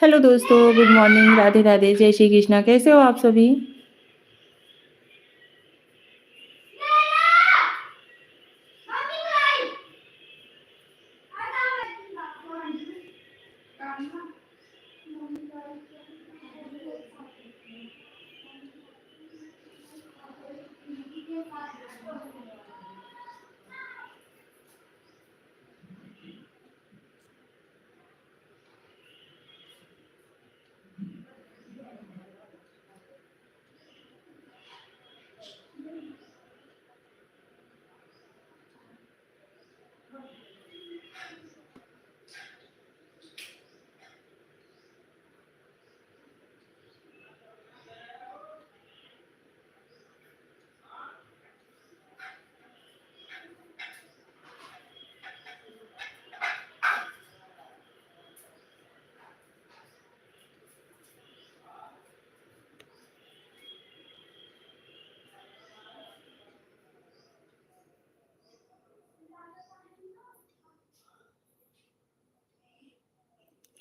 Hello दोस्तों, good morning, Radhe Radhe, जय श्री कृष्णा। कैसे हो आप सभी?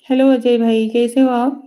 हेलो अजय भाई, कैसे हो आप?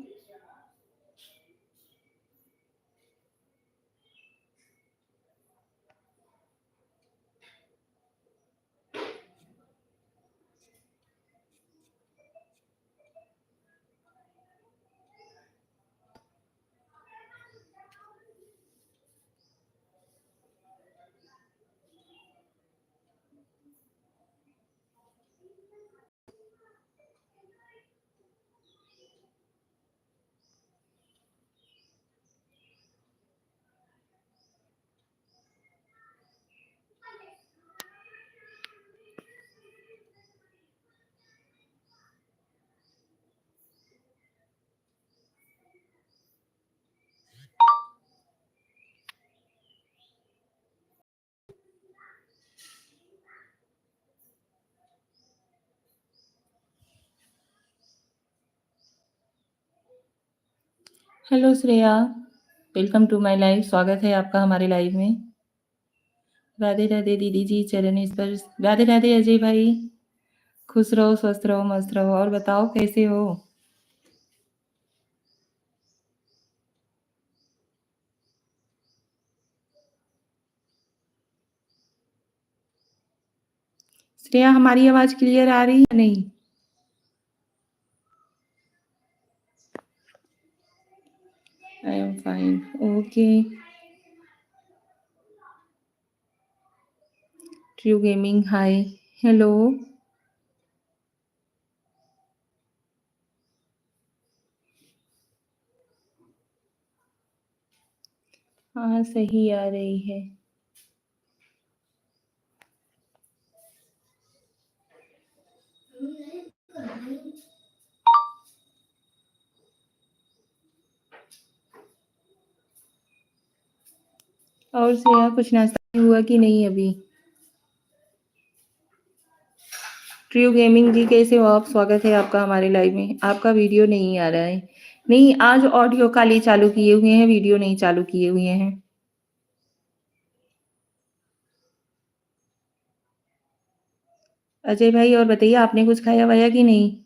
Hello Shreya, welcome to my live. स्वागत है आपका हमारे लाइव में। राधे राधे दीदी जी, चरण स्पर्श। राधे राधे अजय भाई, खुश रहो, स्वस्थ रहो, मस्त रहो। और बताओ कैसे हो? श्रेया, हमारी आवाज़ क्लियर आ रही है नहीं? I am fine. Okay. True gaming, hi. Hello. हाँ, सही आ रही है। और श्रेया, कुछ नाश्ता हुआ कि नहीं अभी? ट्रू गेमिंग जी, कैसे हो आप? स्वागत है आपका हमारे लाइव में। आपका वीडियो नहीं आ रहा है। नहीं, आज ऑडियो खाली चालू किए हुए हैं, वीडियो नहीं चालू किए हुए हैं। अजय भाई, और बताइए, आपने कुछ खाया वाया कि नहीं?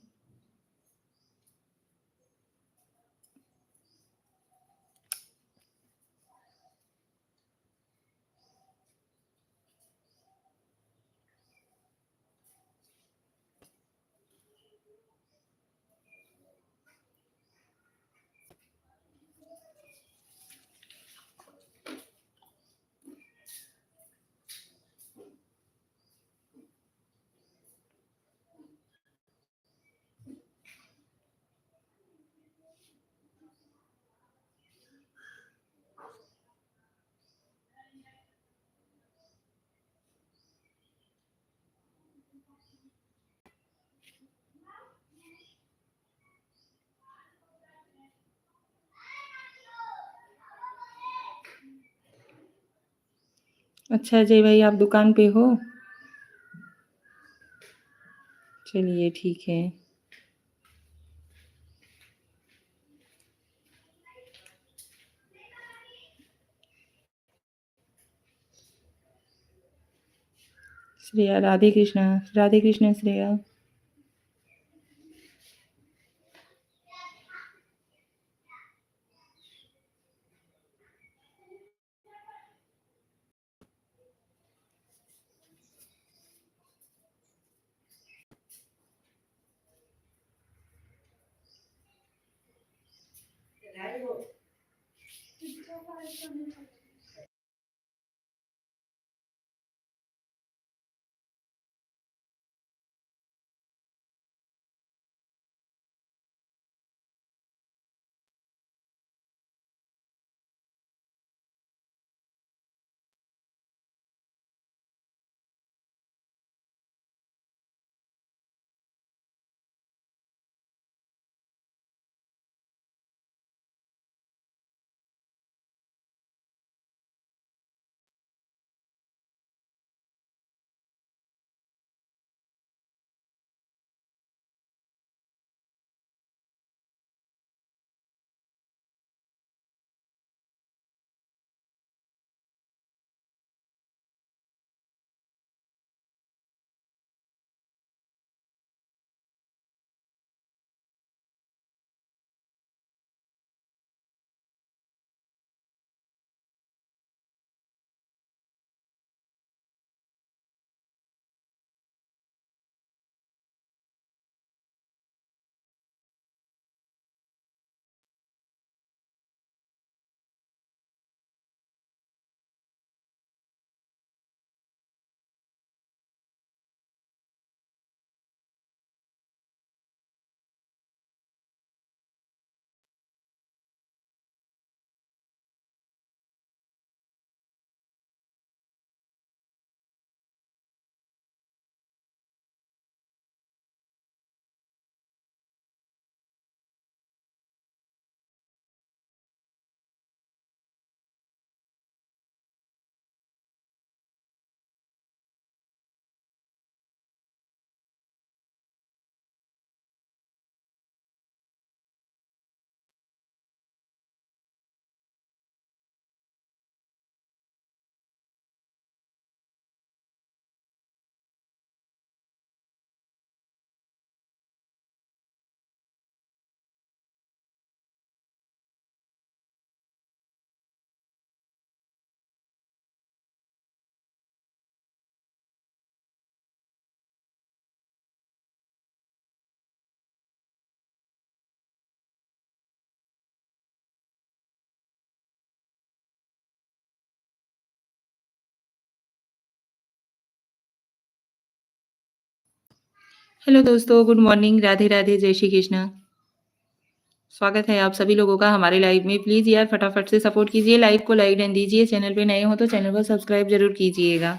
अच्छा अजय भाई, आप दुकान पे हो? चलिए ठीक है। श्रेया, राधे कृष्णा। राधे कृष्णा श्रेया। हेलो दोस्तों, गुड मॉर्निंग, राधे राधे, जय श्री कृष्ण। स्वागत है आप सभी लोगों का हमारे लाइव में। प्लीज़ यार फटाफट से सपोर्ट कीजिए, लाइव को लाइक एंड दीजिए। चैनल पे नए हो तो चैनल को सब्सक्राइब जरूर कीजिएगा।